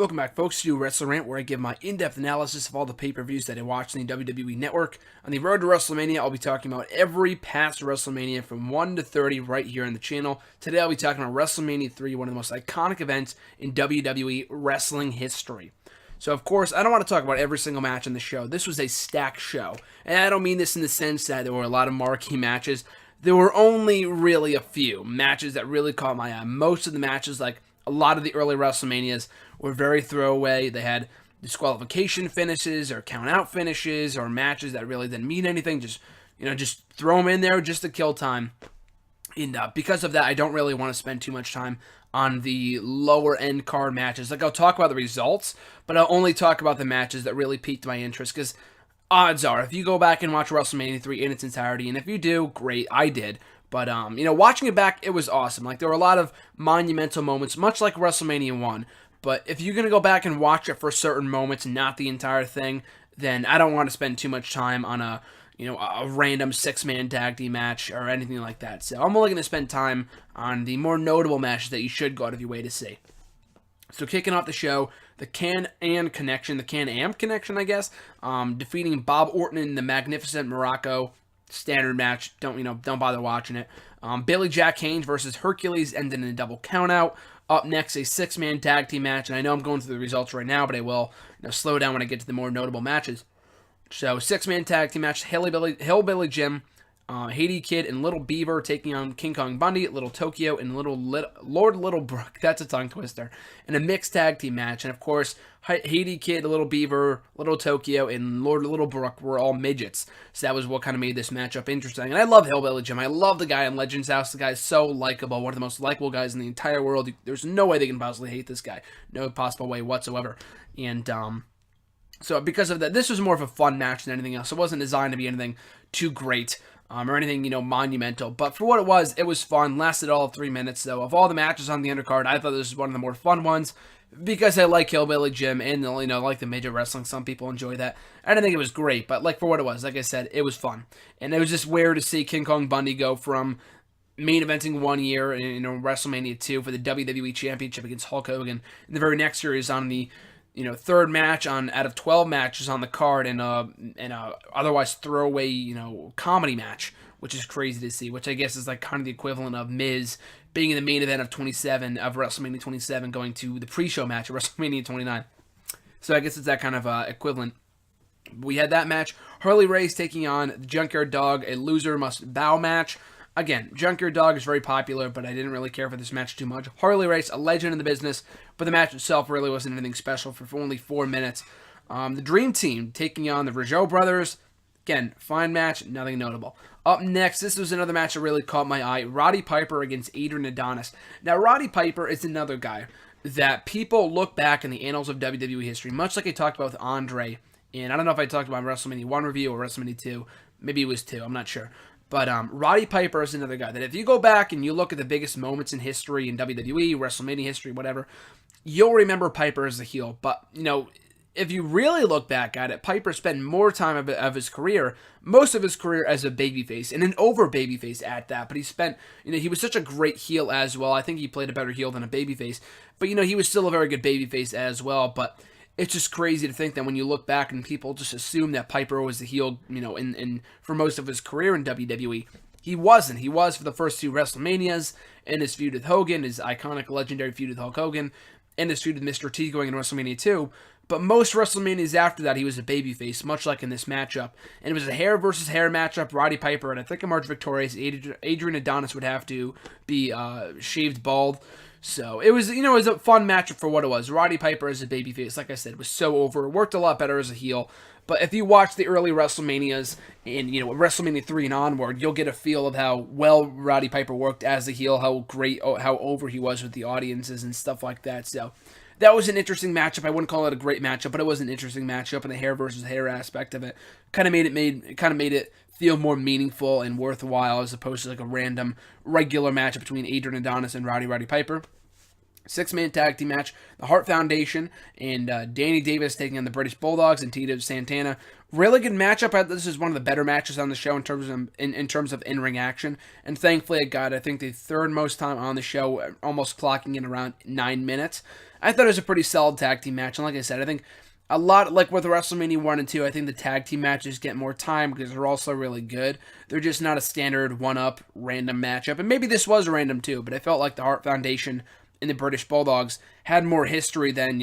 Welcome back, folks, to WrestleRant, where I give my in-depth analysis of all the pay-per-views that I watched in the WWE Network. On the road to WrestleMania, I'll be talking about every past WrestleMania from 1 to 30 right here on the channel. Today, I'll be talking about WrestleMania 3, one of the most iconic events in WWE wrestling history. So, of course, I don't want to talk about every single match in the show. This was a stacked show. And I don't mean this in the sense that there were a lot of marquee matches. There were only really a few matches that really caught my eye. Most of the matches, like a lot of the early WrestleManias, were very throwaway. They had disqualification finishes or count-out finishes or matches that really didn't mean anything. Just throw them in there just to kill time. And because of that, I don't really want to spend too much time on the lower-end card matches. Like, I'll talk about the results, but I'll only talk about the matches that really piqued my interest, because odds are, if you go back and watch WrestleMania 3 in its entirety, and if you do, great, I did. But, watching it back, it was awesome. Like, there were a lot of monumental moments, much like WrestleMania 1. But if you're going to go back and watch it for certain moments and not the entire thing, then I don't want to spend too much time on a random six-man tag team match or anything like that. So I'm only going to spend time on the more notable matches that you should go out of your way to see. So kicking off the show, the Can-Am Connection, I guess, defeating Bob Orton in the Magnificent Morocco standard match. Don't bother watching it. Billy Jack Haynes versus Hercules ended in a double countout. Up next, a six-man tag team match, and I know I'm going through the results right now, but I will slow down when I get to the more notable matches. So, six-man tag team match, Hillbilly Jim, Haiti Kid, and Little Beaver taking on King Kong Bundy, Little Tokyo, and Lord Littlebrook. That's a tongue twister. And a mixed tag team match, and of course, Haiti Kid, Little Beaver, Little Tokyo, and Lord Littlebrook were all midgets. So that was what kind of made this matchup interesting. And I love Hillbilly Jim. I love the guy in Legends House. The guy is so likable, one of the most likable guys in the entire world. There's no way they can possibly hate this guy. No possible way whatsoever. And, so because of that, this was more of a fun match than anything else. It wasn't designed to be anything too great or anything, monumental. But for what it was fun. Lasted all of 3 minutes, though. Of all the matches on the undercard, I thought this was one of the more fun ones because I like Hillbilly Jim and, like the midget wrestling. Some people enjoy that. I didn't think it was great, but for what it was, like I said, it was fun. And it was just weird to see King Kong Bundy go from main eventing 1 year in WrestleMania 2 for the WWE Championship against Hulk Hogan. And the very next year is on the third match out of 12 matches on the card in a otherwise throwaway, comedy match, which is crazy to see, which I guess is like kind of the equivalent of Miz being in the main event of WrestleMania 27 going to the pre-show match of WrestleMania 29. So I guess it's that kind of equivalent. We had that match. Harley Race taking on the Junkyard Dog, a loser must bow match. Again, Junkyard Dog is very popular, but I didn't really care for this match too much. Harley Race, a legend in the business, but the match itself really wasn't anything special for only 4 minutes. The Dream Team taking on the Rougeau Brothers. Again, fine match, nothing notable. Up next, this was another match that really caught my eye. Roddy Piper against Adrian Adonis. Now, Roddy Piper is another guy that people look back in the annals of WWE history, much like I talked about with Andre. And I don't know if I talked about WrestleMania 1 review or WrestleMania 2. Maybe it was 2, I'm not sure. But Roddy Piper is another guy that if you go back and you look at the biggest moments in history in WWE, WrestleMania history, whatever, you'll remember Piper as a heel. But, if you really look back at it, Piper spent more time of his career, most of his career as a babyface, and an over babyface at that. But he spent, he was such a great heel as well. I think he played a better heel than a babyface. But, he was still a very good babyface as well. But it's just crazy to think that when you look back and people just assume that Piper was the heel, in for most of his career in WWE. He wasn't. He was for the first 2 WrestleManias, in his feud with Hogan, his iconic legendary feud with Hulk Hogan, and his feud with Mr. T going in WrestleMania 2. But most WrestleManias after that, he was a babyface, much like in this matchup. And it was a hair versus hair matchup, Roddy Piper, and I think emerged victorious. Adrian Adonis would have to be shaved bald. So it was, it was a fun matchup for what it was. Roddy Piper as a babyface, like I said, was so over. Worked a lot better as a heel. But if you watch the early WrestleManias and, WrestleMania 3 and onward, you'll get a feel of how well Roddy Piper worked as a heel, how over he was with the audiences and stuff like that. So that was an interesting matchup. I wouldn't call it a great matchup, but it was an interesting matchup, and the hair versus hair aspect of it kind of made it feel more meaningful and worthwhile as opposed to like a random regular matchup between Adrian Adonis and Roddy Piper. Six-man tag team match, the Hart Foundation and Danny Davis taking on the British Bulldogs and Tito Santana. Really good matchup. I thought this is one of the better matches on the show in terms of in-ring action. And thankfully, it got, I think, the third most time on the show, almost clocking in around 9 minutes. I thought it was a pretty solid tag team match. And like I said, I think a lot, like with WrestleMania 1 and 2, I think the tag team matches get more time because they're also really good. They're just not a standard one-up random matchup. And maybe this was random too, but I felt like the Hart Foundation and the British Bulldogs had more history than,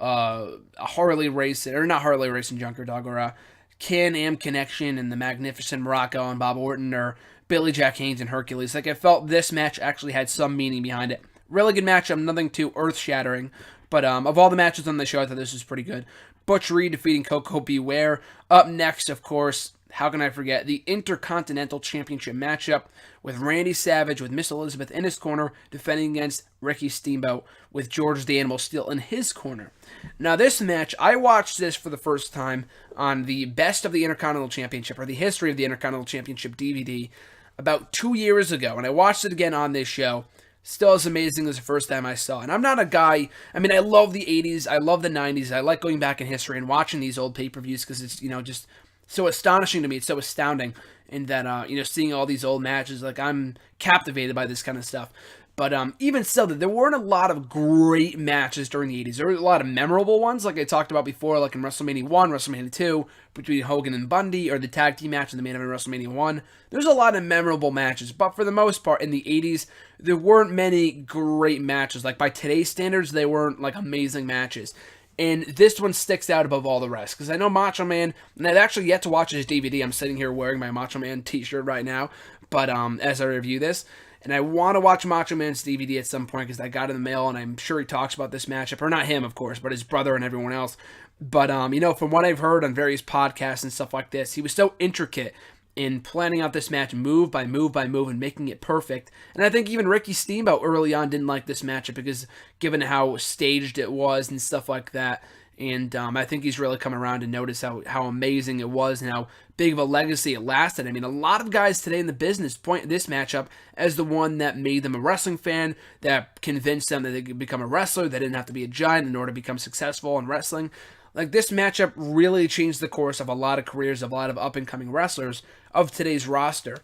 a Harley Racing, or not Harley Racing Junker Dog, or a Can-Am Connection and the Magnificent Morocco and Bob Orton, or Billy Jack Haynes and Hercules. Like, I felt this match actually had some meaning behind it. Really good matchup, nothing too earth-shattering, but of all the matches on the show, I thought this was pretty good. Butch Reed defeating Coco Beware. Up next, of course, how can I forget, the Intercontinental Championship matchup with Randy Savage with Miss Elizabeth in his corner, defending against Ricky Steamboat with George the Animal Steele in his corner. Now this match, I watched this for the first time on the Best of the Intercontinental Championship, or the History of the Intercontinental Championship DVD, about 2 years ago, and I watched it again on this show. Still as amazing as the first time I saw it. And I'm not a guy, I mean, I love the 80s, I love the 90s, I like going back in history and watching these old pay-per-views because it's, just so astonishing to me. It's so astounding in that, seeing all these old matches, like, I'm captivated by this kind of stuff. But even still, there weren't a lot of great matches during the 80s. There were a lot of memorable ones, like I talked about before, like in WrestleMania 1, WrestleMania 2, between Hogan and Bundy, or the tag team match in the main event of WrestleMania 1. There's a lot of memorable matches, but for the most part, in the 80s, there weren't many great matches. Like, by today's standards, they weren't, like, amazing matches. And this one sticks out above all the rest. Because I know Macho Man, and I've actually yet to watch his DVD. I'm sitting here wearing my Macho Man t-shirt right now, but as I review this. And I want to watch Macho Man's DVD at some point because I got it in the mail, and I'm sure he talks about this matchup. Or not him, of course, but his brother and everyone else. But, from what I've heard on various podcasts and stuff like this, he was so intricate in planning out this match move by move by move and making it perfect. And I think even Ricky Steamboat early on didn't like this matchup because given how staged it was and stuff like that. And I think he's really come around to notice how amazing it was and how big of a legacy it lasted. I mean, a lot of guys today in the business point this matchup as the one that made them a wrestling fan, that convinced them that they could become a wrestler, they didn't have to be a giant in order to become successful in wrestling. Like, this matchup really changed the course of a lot of careers of a lot of up-and-coming wrestlers of today's roster.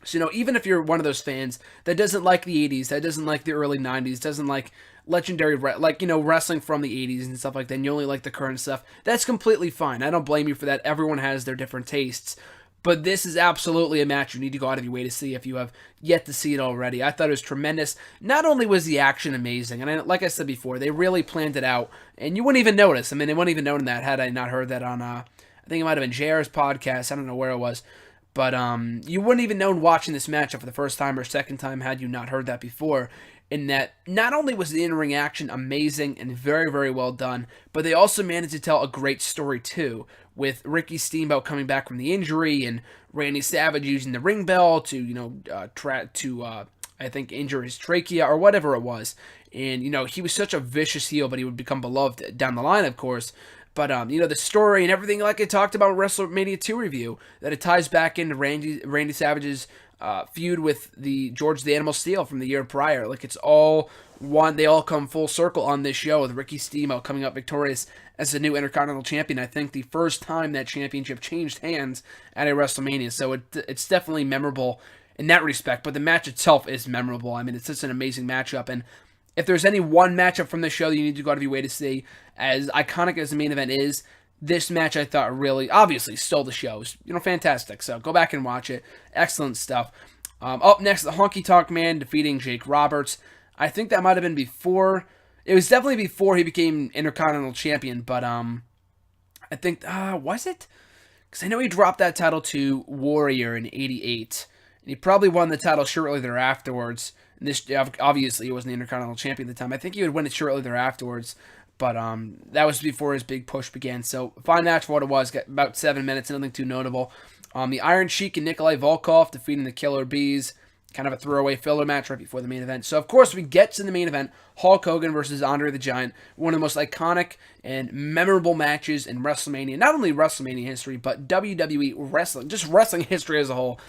So, even if you're one of those fans that doesn't like the 80s, that doesn't like the early 90s, doesn't like legendary, wrestling from the 80s and stuff like that, and you only like the current stuff, that's completely fine. I don't blame you for that. Everyone has their different tastes. But this is absolutely a match you need to go out of your way to see if you have yet to see it already. I thought it was tremendous. Not only was the action amazing, and like I said before, they really planned it out, and you wouldn't even notice. I mean, they wouldn't even known that had I not heard that on, I think it might have been JR's podcast. I don't know where it was. But you wouldn't even known watching this matchup for the first time or second time had you not heard that before. In that, not only was the in-ring action amazing and very, very well done, but they also managed to tell a great story too, with Ricky Steamboat coming back from the injury and Randy Savage using the ring bell to, I think, injure his trachea or whatever it was. And, he was such a vicious heel, but he would become beloved down the line, of course. But, the story and everything, like I talked about in WrestleMania 2 review, that it ties back into Randy Savage's feud with the George the Animal Steele from the year prior. Like, it's all one, they all come full circle on this show with Ricky Steamboat coming up victorious as the new Intercontinental Champion. I think the first time that championship changed hands at a WrestleMania. So it's definitely memorable in that respect, but the match itself is memorable. I mean, it's just an amazing matchup, and if there's any one matchup from the show that you need to go out of your way to see, as iconic as the main event is, this match I thought really, obviously, stole the show. Fantastic. So go back and watch it. Excellent stuff. Up next, the Honky Tonk Man defeating Jake Roberts. I think that might have been before. It was definitely before he became Intercontinental Champion, but I think, was it? Because I know he dropped that title to Warrior in '88, and he probably won the title shortly thereafterwards. And this, obviously, he wasn't the Intercontinental Champion at the time. I think he would win it shortly thereafterwards, but that was before his big push began. So, fine match for what it was. Got about 7 minutes, nothing too notable. The Iron Sheik and Nikolai Volkov defeating the Killer Bees, kind of a throwaway filler match right before the main event. So, of course, we get to the main event, Hulk Hogan versus Andre the Giant, one of the most iconic and memorable matches in WrestleMania. Not only WrestleMania history, but WWE wrestling, just wrestling history as a whole.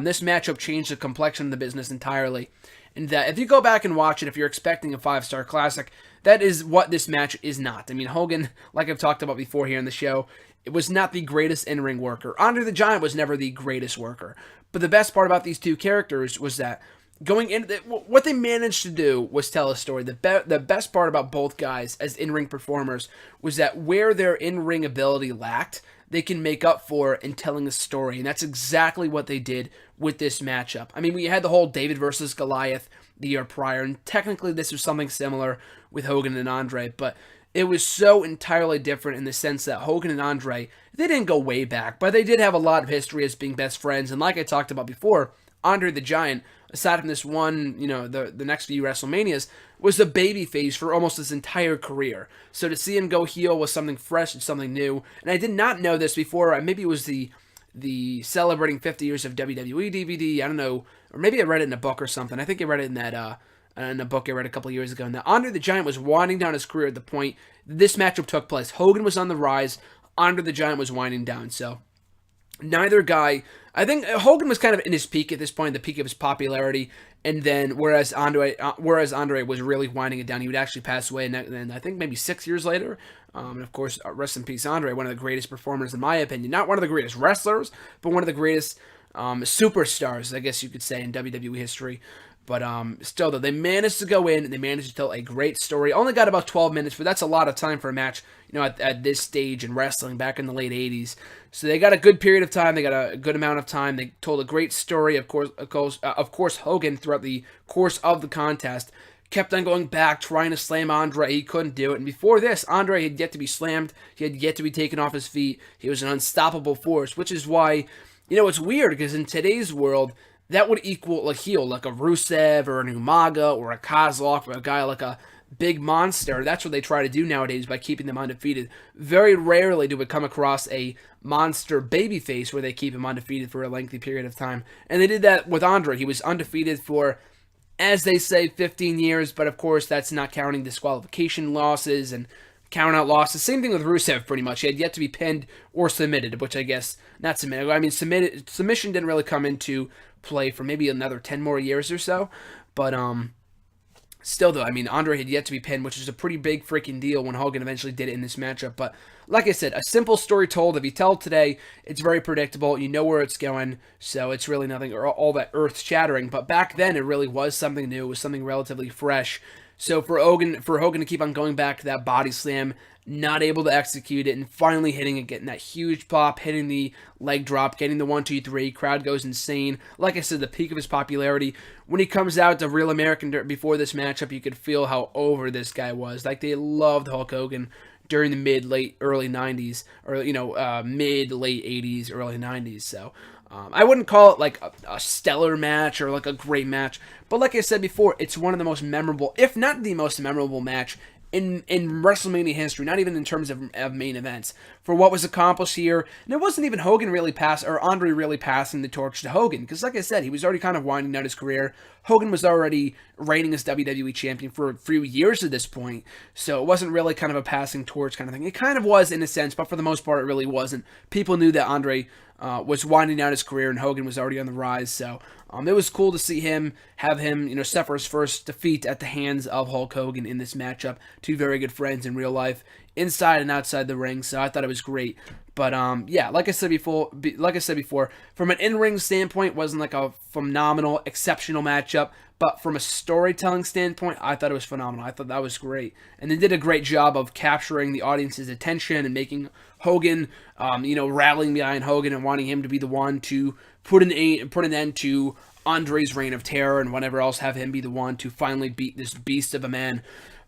This matchup changed the complexion of the business entirely. And if you go back and watch it, if you're expecting a 5-star classic, that is what this match is not. I mean, Hogan, like I've talked about before here in the show, it was not the greatest in-ring worker. Andre the Giant was never the greatest worker. But the best part about these two characters was that going into what they managed to do was tell a story. The best part about both guys as in-ring performers was that where their in-ring ability lacked, they can make up for in telling a story. And that's exactly what they did with this matchup. I mean, we had the whole David versus Goliath the year prior, and technically this was something similar with Hogan and Andre, but it was so entirely different in the sense that Hogan and Andre, they didn't go way back, but they did have a lot of history as being best friends. And like I talked about before, Andre the Giant, aside from this one, the next few WrestleManias, was a babyface for almost his entire career. So to see him go heel was something fresh and something new. And I did not know this before. Maybe it was the celebrating 50 years of WWE DVD. I don't know, or maybe I read it in a book or something. I think I read it in that in a book I read a couple years ago. Now, Andre the Giant was winding down his career at the point this matchup took place. Hogan was on the rise. Andre the Giant was winding down. So neither guy, I think Hogan was kind of in his peak at this point, the peak of his popularity. And then whereas Andre was really winding it down, he would actually pass away. And then I think maybe 6 years later. And of course, rest in peace, Andre, one of the greatest performers in my opinion. Not one of the greatest wrestlers, but one of the greatest superstars, I guess you could say, in WWE history. But still, though, they managed to go in and they managed to tell a great story. Only got about 12 minutes, but that's a lot of time for a match, at this stage in wrestling back in the late 80s. So they got a good period of time. They got a good amount of time. They told a great story. Of course, Hogan, throughout the course of the contest, kept on going back, trying to slam Andre. He couldn't do it. And before this, Andre had yet to be slammed. He had yet to be taken off his feet. He was an unstoppable force, which is why, it's weird, because in today's world, that would equal a heel, like a Rusev or an Umaga or a Kozlov or a guy like a big monster. That's what they try to do nowadays by keeping them undefeated. Very rarely do we come across a monster babyface where they keep him undefeated for a lengthy period of time. And they did that with Andre. He was undefeated for, as they say, 15 years, but of course that's not counting disqualification losses and count-out losses. Same thing with Rusev, pretty much. He had yet to be pinned or submitted, which I guess, not submitted. I mean, submission didn't really come into play for maybe another 10 more years or so. But still, though, I mean, Andre had yet to be pinned, which is a pretty big freaking deal when Hogan eventually did it in this matchup. But like I said, a simple story told. If you tell it today, it's very predictable. You know where it's going, so it's really nothing or all that earth-shattering. But back then, it really was something new. It was something relatively fresh. So for Hogan to keep on going back to that body slam, not able to execute it, and finally hitting it, getting that huge pop, hitting the leg drop, getting the 1-2-3, crowd goes insane. Like I said, the peak of his popularity. When he comes out to Real American before this matchup, you could feel how over this guy was. Like, they loved Hulk Hogan during the mid-late early 90s, or mid-late 80s, early 90s. So I wouldn't call it like a stellar match or like a great match, but like I said before, it's one of the most memorable, if not the most memorable match in WrestleMania history, not even in terms of main events, for what was accomplished here. And it wasn't even Hogan really Andre really passing the torch to Hogan, because like I said, he was already kind of winding down his career. Hogan was already reigning as WWE champion for a few years at this point, so it wasn't really kind of a passing torch kind of thing. It kind of was in a sense, but for the most part, it really wasn't. People knew that Andre was winding down his career, and Hogan was already on the rise. So it was cool to see have him, suffer his first defeat at the hands of Hulk Hogan in this matchup. Two very good friends in real life, inside and outside the ring. So I thought it was great. But yeah, like I said before, from an in-ring standpoint, it wasn't like a phenomenal, exceptional matchup. But from a storytelling standpoint, I thought it was phenomenal. I thought that was great. And they did a great job of capturing the audience's attention and making Hogan, rallying behind Hogan and wanting him to be the one to put an end to Andre's reign of terror and whatever else, have him be the one to finally beat this beast of a man.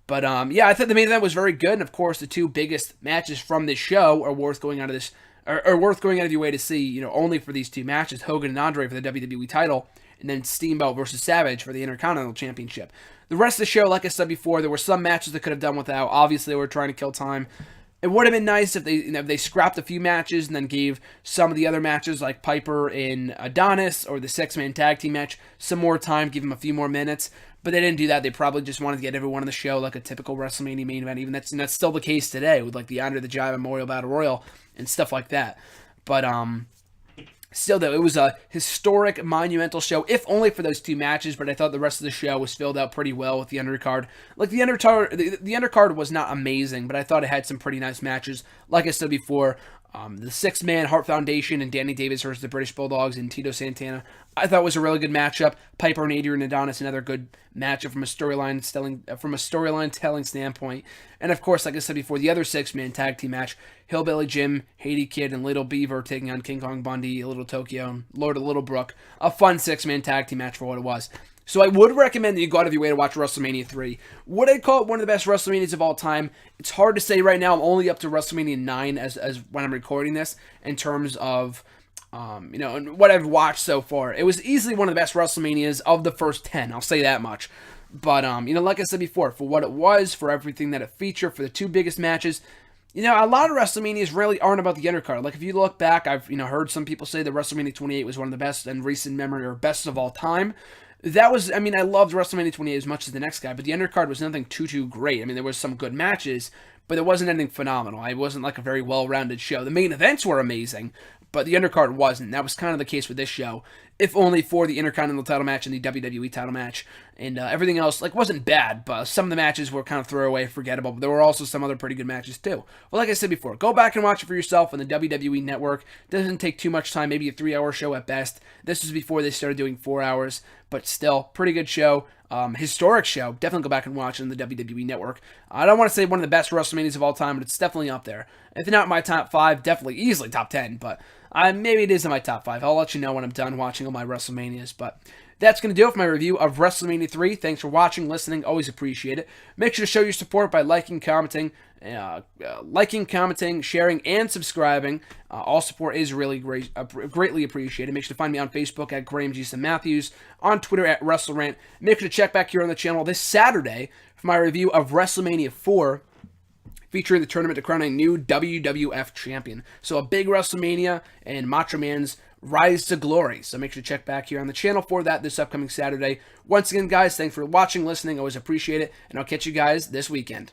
But yeah, I thought the main event was very good. And of course, the two biggest matches from this show are worth going out of your way to see, only for these two matches, Hogan and Andre for the WWE title, and then Steamboat versus Savage for the Intercontinental Championship. The rest of the show, like I said before, there were some matches that could have done without. Obviously, they were trying to kill time. It would have been nice if they scrapped a few matches and then gave some of the other matches like Piper and Adonis or the six-man tag team match some more time, give them a few more minutes. But they didn't do that. They probably just wanted to get everyone on the show like a typical WrestleMania main event. Even that's still the case today with like the Andre the Giant Memorial Battle Royal and stuff like that. But still, though, it was a historic, monumental show, if only for those two matches, but I thought the rest of the show was filled out pretty well with the undercard. Like, the undercard was not amazing, but I thought it had some pretty nice matches. Like I said before, the six-man Hart Foundation and Danny Davis versus the British Bulldogs and Tito Santana, I thought was a really good matchup. Piper and Adrian Adonis, another good matchup from a storyline telling standpoint. And of course, like I said before, the other six-man tag team match, Hillbilly Jim, Haiti Kid, and Little Beaver taking on King Kong Bundy, Little Tokyo, and Lord of Little Brook. A fun six-man tag team match for what it was. So I would recommend that you go out of your way to watch WrestleMania 3. Would I call it one of the best WrestleManias of all time? It's hard to say right now. I'm only up to WrestleMania 9 as when I'm recording this in terms of what I've watched so far. It was easily one of the best WrestleManias of the first 10. I'll say that much. But like I said before, for what it was, for everything that it featured, for the two biggest matches, a lot of WrestleManias really aren't about the undercard. Like, if you look back, I've heard some people say that WrestleMania 28 was one of the best in recent memory or best of all time. That was, I loved WrestleMania 28 as much as the next guy, but the undercard was nothing too great. There was some good matches, but there wasn't anything phenomenal. It wasn't like a very well-rounded show. The main events were amazing, but the undercard wasn't. That was kind of the case with this show, if only for the Intercontinental title match and the WWE title match. And everything else, wasn't bad, but some of the matches were kind of throwaway, forgettable. But there were also some other pretty good matches, too. Well, like I said before, go back and watch it for yourself on the WWE Network. It doesn't take too much time, maybe a 3-hour show at best. This was before they started doing 4 hours, but still, pretty good show. Historic show. Definitely go back and watch it on the WWE Network. I don't want to say one of the best WrestleManias of all time, but it's definitely up there. If not my top 5, definitely easily top 10, but maybe it is in my top 5. I'll let you know when I'm done watching all my WrestleManias, but that's going to do it for my review of WrestleMania 3. Thanks for watching, listening. Always appreciate it. Make sure to show your support by liking, commenting, sharing, and subscribing. All support is really greatly appreciated. Make sure to find me on Facebook at Graham Jason Matthews, on Twitter at WrestleRant. Make sure to check back here on the channel this Saturday for my review of WrestleMania 4, featuring the tournament to crown a new WWF champion. So a big WrestleMania and Macho Man's rise to glory. So make sure to check back here on the channel for that this upcoming Saturday. Once again, guys, thanks for watching, listening. Always appreciate it. And I'll catch you guys this weekend.